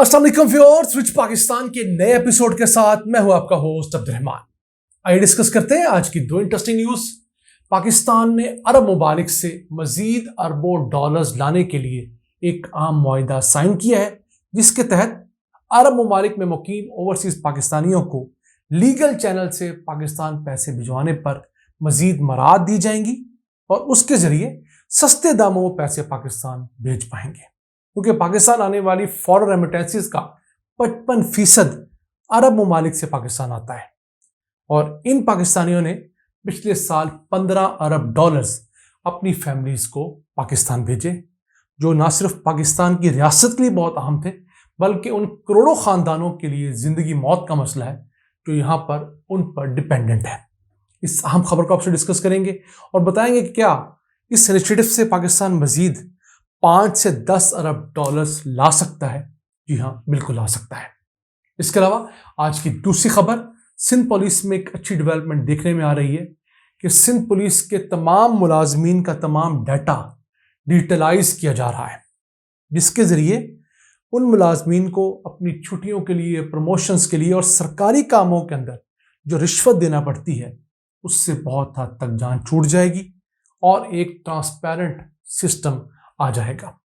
अस्सलाम वालेकुम viewers, switch Pakistan के नए एपिसोड के साथ मैं हूं आपका होस्ट अब्दुर्रहमान। आइए डिस्कस करते हैं आज की दो इंटरेस्टिंग न्यूज। पाकिस्तान ने अरब मुमालिक से मजीद अरबों डॉलर्स लाने के लिए एक आम मुआहिदा साइन किया है, जिसके तहत अरब मुमालिक में मुकीम ओवरसीज पाकिस्तानियों को लीगल चैनल से पाकिस्तान पैसे भिजवाने पर मजीद मराहत दी जाएंगी और उसके जरिए सस्ते दामों में पैसे पाकिस्तान भेज पाएंगे, क्योंकि पाकिस्तान आने वाली फॉरेन रेमिटेंसेस का 55% अरब मुमालिक से पाकिस्तान आता है और इन पाकिस्तानियों ने पिछले साल 15 अरब डॉलर्स अपनी फैमिलीज को पाकिस्तान भेजे, जो ना सिर्फ पाकिस्तान की रियासत के लिए बहुत अहम थे, बल्कि उन करोड़ों खानदानों के लिए जिंदगी मौत का मसला है जो यहाँ पर उन पर डिपेंडेंट है। इस अहम खबर को आपसे डिस्कस करेंगे और बताएंगे कि क्या इस इनिशिएटिव से पाकिस्तान मजीद 5 से 10 अरब डॉलर्स ला सकता है। जी हाँ, बिल्कुल ला सकता है। इसके अलावा आज की दूसरी खबर, सिंध पुलिस में एक अच्छी डेवलपमेंट देखने में आ रही है कि सिंध पुलिस के तमाम मुलाजमीन का तमाम डाटा डिजिटलाइज किया जा रहा है, जिसके ज़रिए उन मुलाजमीन को अपनी छुट्टियों के लिए, प्रमोशंस के लिए और सरकारी कामों के अंदर जो रिश्वत देना पड़ती है उससे बहुत हद तक जान छूट जाएगी और एक ट्रांसपेरेंट सिस्टम आ जाएगा।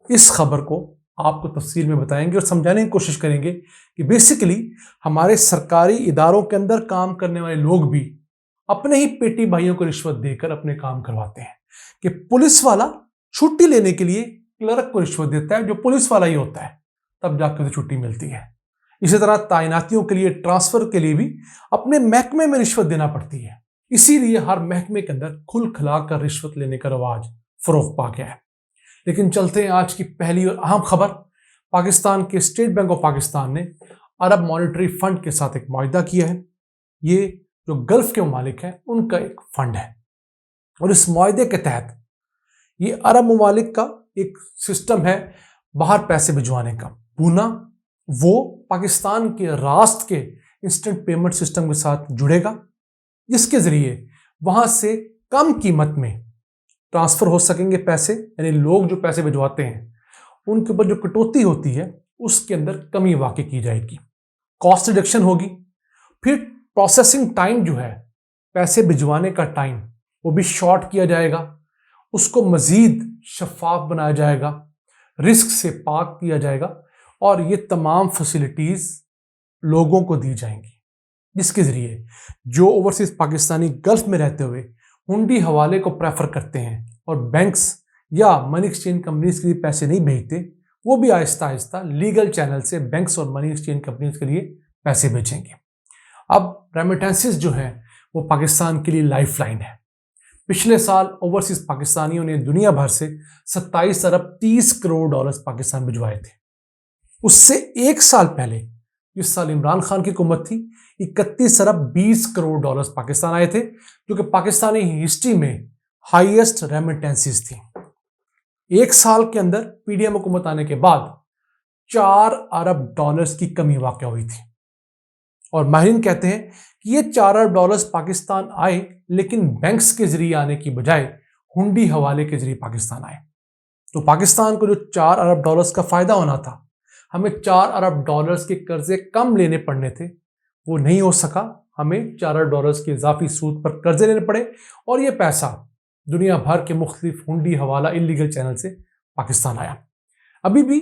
इस खबर को आपको तफसील में बताएंगे और समझाने की कोशिश करेंगे कि बेसिकली हमारे सरकारी इदारों के अंदर काम करने वाले लोग भी अपने ही पेटी भाइयों को रिश्वत देकर अपने काम करवाते हैं कि पुलिस वाला छुट्टी लेने के लिए क्लर्क को रिश्वत देता है, जो पुलिस वाला ही होता है, तब जाकर उसे छुट्टी मिलती है। इसी तरह तैनातियों के लिए, ट्रांसफर के लिए भी अपने महकमे में रिश्वत देना पड़ती है। इसीलिए हर महकमे के अंदर खुल खिला कर रिश्वत लेने का रवाज फरोग पा गया है। लेकिन चलते हैं आज की पहली और अहम खबर। पाकिस्तान के स्टेट बैंक ऑफ पाकिस्तान ने अरब मॉनेटरी फंड के साथ एक मुआहिदा किया है। ये जो गल्फ के ममालिक हैं उनका एक फंड है और इस मुआहिदे के तहत ये अरब ममालिक का एक सिस्टम है बाहर पैसे भिजवाने का। पूना वो पाकिस्तान के रास्त के इंस्टेंट पेमेंट सिस्टम के साथ जुड़ेगा, जिसके जरिए वहां से कम कीमत में ट्रांसफर हो सकेंगे पैसे, यानी लोग जो पैसे भिजवाते हैं उनके ऊपर जो कटौती होती है उसके अंदर कमी वाक़ई की जाएगी, कॉस्ट रिडक्शन होगी। फिर प्रोसेसिंग टाइम जो है, पैसे भिजवाने का टाइम, वो भी शॉर्ट किया जाएगा, उसको मज़ीद शफाफ बनाया जाएगा, रिस्क से पाक किया जाएगा और ये तमाम फैसिलिटीज़ लोगों को दी जाएंगी, जिसके ज़रिए जो ओवरसीज पाकिस्तानी गल्फ में रहते हुए हुंडी हवाले को प्रेफर करते हैं और बैंक्स या मनी एक्सचेंज कंपनीज के लिए पैसे नहीं भेजते, वो भी आहिस्ता आहिस्ता लीगल चैनल से बैंक्स और मनी एक्सचेंज कंपनीज के लिए पैसे भेजेंगे। अब रेमिटेंसेस जो हैं वो पाकिस्तान के लिए लाइफ लाइन है। पिछले साल ओवरसीज पाकिस्तानियों ने दुनिया भर से 27 अरब 30 करोड़ डॉलर्स पाकिस्तान भिजवाए थे। उससे एक साल पहले, इस साल इमरान खान की हुकूमत थी, 31 अरब 20 करोड़ डॉलर्स पाकिस्तान आए थे, जो कि पाकिस्तानी हिस्ट्री में हाईएस्ट रेमिटेंसेस थी। एक साल के अंदर पीडीएम हुकूमत आने के बाद 4 अरब डॉलर्स की कमी वाक़या हुई थी और माहिरीन कहते हैं कि ये 4 अरब डॉलर्स पाकिस्तान आए, लेकिन बैंक्स के जरिए आने की बजाय हुंडी हवाले के जरिए पाकिस्तान आए। तो पाकिस्तान को जो 4 अरब डॉलर्स का फ़ायदा होना था, हमें 4 अरब डॉलर्स के कर्जे कम लेने पड़ने थे, वो नहीं हो सका। हमें 4 अरब डॉलर्स के इजाफी सूद पर कर्जे लेने पड़े और ये पैसा दुनिया भर के मुख्तलिफ हुंडी हवाला इलीगल चैनल से पाकिस्तान आया। अभी भी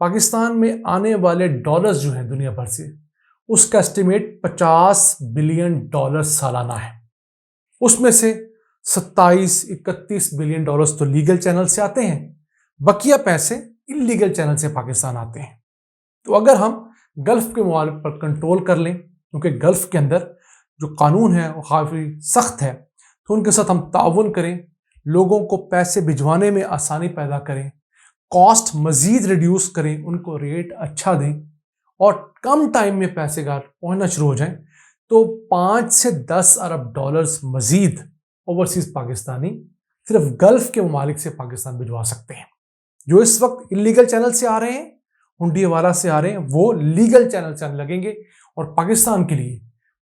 पाकिस्तान में आने वाले डॉलर्स जो हैं दुनिया भर से, उसका एस्टिमेट 50 बिलियन डॉलर सालाना है। उसमें से 27-31 बिलियन डॉलर्स तो लीगल चैनल से आते हैं, बकिया पैसे इलीगल चैनल से पाकिस्तान आते हैं। तो अगर हम गल्फ के ममालिक पर कंट्रोल कर लें, क्योंकि गल्फ के अंदर जो कानून है वो काफ़ी सख्त है, तो उनके साथ हम ताउन करें, लोगों को पैसे भिजवाने में आसानी पैदा करें, कॉस्ट मज़ीद रिड्यूस करें, उनको रेट अच्छा दें और कम टाइम में पैसे घर पहुँचना शुरू हो जाएं, तो 5 से 10 अरब डॉलर्स मज़ीद ओवरसीज पाकिस्तानी सिर्फ गल्फ के ममालिक से पाकिस्तान भिजवा सकते हैं। जो इस वक्त इलीगल चैनल से आ रहे हैं, हुंडी हवाला से आ रहे हैं, वो लीगल चैनल से आने लगेंगे और पाकिस्तान के लिए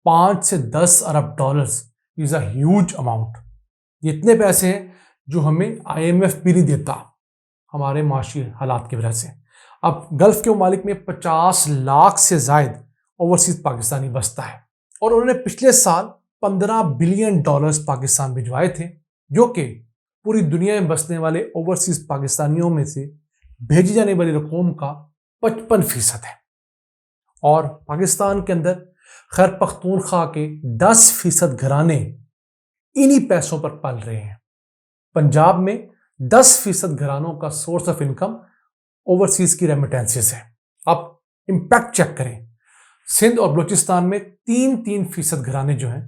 5 से 10 अरब dollars is a huge amount. ये इतने पैसे हैं जो हमें IMF भी नहीं देता हमारे माशी हालात की वजह से। اب گلف کے ممالک میں 50 لاکھ سے زائد اوورسیز پاکستانی بستا ہے اور انہوں نے پچھلے سال $15 بلین پاکستان بھجوائے تھے، جو کہ پوری دنیا میں بسنے والے اوورسیز پاکستانیوں میں سے بھیجی جانے والی رقوم کا 55% ہے۔ اور پاکستان کے اندر خیر پختونخوا کے 10% گھرانے انہی پیسوں پر پل رہے ہیں۔ پنجاب میں 10% گھرانوں کا سورس آف انکم اوورسیز کی ریمیٹنسز ہے۔ اب امپیکٹ چیک کریں، سندھ اور بلوچستان میں 3% گھرانے جو ہیں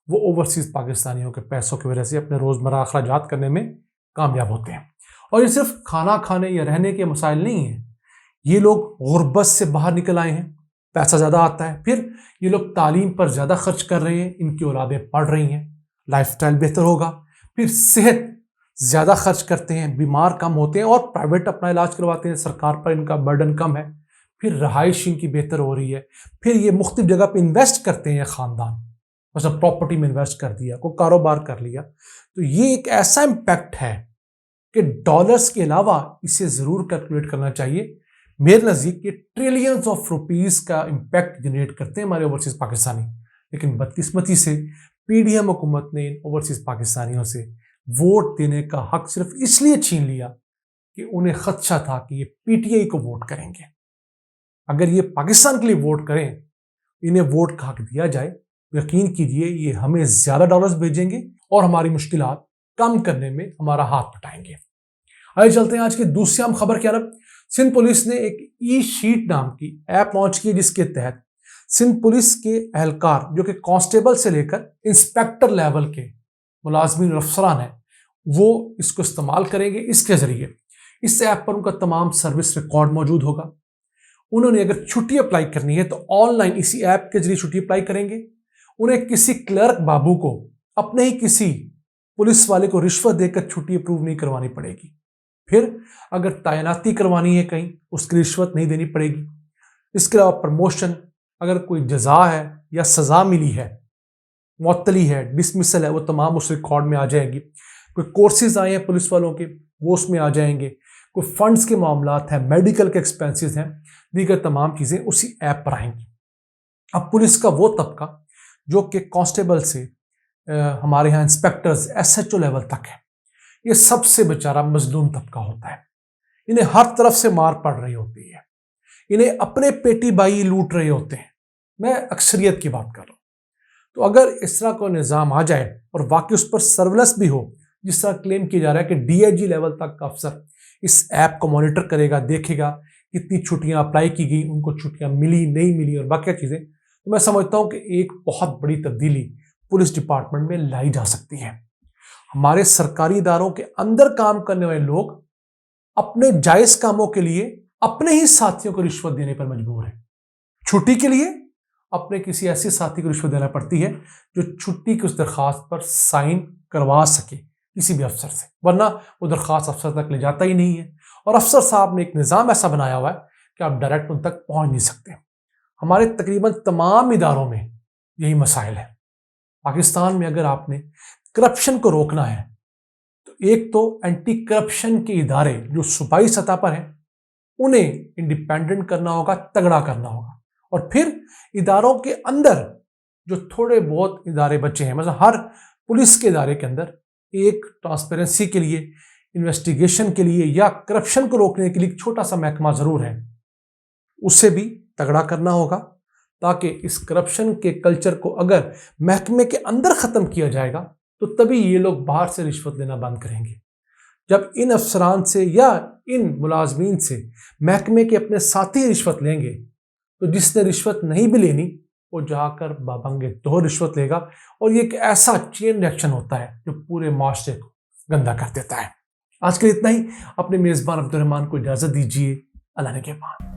وہ اوورسیز پاکستانیوں کے پیسوں کی وجہ سے اپنے روزمرہ اخراجات کرنے میں کامیاب ہوتے ہیں۔ اور یہ صرف کھانا کھانے یا رہنے کے مسائل نہیں ہیں، یہ لوگ غربت سے باہر نکل آئے ہیں، پیسہ زیادہ آتا ہے، پھر یہ لوگ تعلیم پر زیادہ خرچ کر رہے ہیں، ان کی اولادیں پڑھ رہی ہیں، لائف سٹائل بہتر ہوگا، پھر صحت زیادہ خرچ کرتے ہیں، بیمار کم ہوتے ہیں اور پرائیویٹ اپنا علاج کرواتے ہیں، سرکار پر ان کا برڈن کم ہے، پھر رہائش ان کی بہتر ہو رہی ہے، پھر یہ مختلف جگہ پہ انویسٹ کرتے ہیں خاندان، مثلا پراپرٹی میں انویسٹ کر دیا، کوئی کاروبار کر لیا، تو یہ ایک ایسا امپیکٹ ہے کہ ڈالرز کے علاوہ اسے ضرور کیلکولیٹ کرنا چاہیے۔ میرے نزدیک یہ ٹریلینز آف روپیز کا امپیکٹ جنریٹ کرتے ہیں ہمارے اوورسیز پاکستانی، لیکن بدقسمتی سے پی ڈی ایم حکومت نے ان اوورسیز پاکستانیوں سے ووٹ دینے کا حق صرف اس لیے چھین لیا کہ انہیں خدشہ تھا کہ یہ پی ٹی آئی کو ووٹ کریں گے۔ اگر یہ پاکستان کے لیے ووٹ کریں، انہیں ووٹ کا حق دیا جائے، یقین کیجئے یہ ہمیں زیادہ ڈالرز بھیجیں گے اور ہماری مشکلات کم کرنے میں ہمارا ہاتھ بٹائیں گے۔ آئے چلتے ہیں آج کی دوسری اہم خبر کی طرف۔ سندھ پولیس نے ایک ای شیٹ نام کی ایپ لانچ کی، جس کے تحت سندھ پولیس کے اہلکار جو کہ کانسٹیبل سے لے کر انسپیکٹر لیول کے ملازمین اور افسران ہیں، وہ اس کو استعمال کریں گے۔ اس کے ذریعے اس ایپ پر ان کا تمام سروس ریکارڈ موجود ہوگا۔ انہوں نے اگر چھٹی اپلائی کرنی ہے تو آن لائن اسی ایپ کے ذریعے چھٹی اپلائی کریں گے۔ انہیں کسی کلرک بابو کو اپنے ہی کسی پولیس والے کو رشوت دے کر چھٹی اپروو نہیں کروانی پڑے گی۔ پھر اگر تعیناتی کروانی ہے کہیں، اس کی رشوت نہیں دینی پڑے گی۔ اس کے علاوہ پروموشن، اگر کوئی جزا ہے یا سزا ملی ہے، معطلی ہے، ڈسمسل ہے، وہ تمام اس ریکارڈ میں آ جائے گی۔ کوئی کورسز آئے ہیں پولیس والوں کے، وہ اس میں آ جائیں گے۔ کوئی فنڈز کے معاملات ہیں، میڈیکل کے ایکسپینسز ہیں، دیگر تمام چیزیں اسی ایپ پر آئیں گی۔ اب پولیس کا وہ طبقہ جو کہ کانسٹیبل سے ہمارے ہاں inspectors S H O level تک ہے، یہ سب سے بیچارہ مظلوم طبقہ ہوتا ہے۔ انہیں ہر طرف سے مار پڑ رہی ہوتی ہے، انہیں اپنے پیٹی بائی لوٹ رہے ہوتے ہیں۔ میں اکثریت کی بات کر رہا ہوں۔ تو اگر اس طرح کا نظام آ جائے اور واقعی اس پر سرویلنس بھی ہو، جس طرح کلیم کیا جا رہا ہے کہ ڈی آئی جی لیول تک کا افسر اس ایپ کو مانیٹر کرے گا، دیکھے گا کتنی چھٹیاں اپلائی کی گئی، ان کو چھٹیاں ملی نہیں ملی اور باقی چیزیں، تو میں سمجھتا ہوں کہ ایک بہت بڑی تبدیلی پولیس ڈپارٹمنٹ میں لائی جا سکتی ہے۔ ہمارے سرکاری اداروں کے اندر کام کرنے والے لوگ اپنے جائز کاموں کے لیے اپنے ہی ساتھیوں کو رشوت دینے پر مجبور ہیں۔ چھٹی کے لیے اپنے کسی ایسے ساتھی کو رشوت دینا پڑتی ہے جو چھٹی کی اس درخواست پر سائن کروا سکے کسی بھی افسر سے، ورنہ وہ درخواست افسر تک لے جاتا ہی نہیں ہے۔ اور افسر صاحب نے ایک نظام ایسا بنایا ہوا ہے کہ آپ ڈائریکٹ ان تک پہنچ نہیں سکتے۔ ہمارے تقریباً تمام اداروں میں یہی مسائل ہے۔ پاکستان میں اگر آپ نے کرپشن کو روکنا ہے تو ایک تو اینٹی کرپشن کے ادارے جو صوبائی سطح پر ہیں انہیں انڈیپینڈنٹ کرنا ہوگا، تگڑا کرنا ہوگا، اور پھر اداروں کے اندر جو تھوڑے بہت ادارے بچے ہیں، مثلا ہر پولیس کے ادارے کے اندر ایک ٹرانسپیرنسی کے لیے، انویسٹیگیشن کے لیے یا کرپشن کو روکنے کے لیے ایک چھوٹا سا محکمہ ضرور ہے، اسے بھی تگڑا کرنا ہوگا، تاکہ اس کرپشن کے کلچر کو اگر محکمے کے اندر ختم کیا جائے گا تو تبھی یہ لوگ باہر سے رشوت لینا بند کریں گے۔ جب ان افسران سے یا ان ملازمین سے محکمے کے اپنے ساتھی رشوت لیں گے تو جس نے رشوت نہیں بھی لینی وہ جا کر بابنگے دو رشوت لے گا، اور یہ ایک ایسا چین ریئیکشن ہوتا ہے جو پورے معاشرے کو گندا کر دیتا ہے۔ آج کے لیے اتنا ہی۔ اپنے میزبان عبد الرحمان کو اجازت دیجیے۔ اللہ نے کے بعد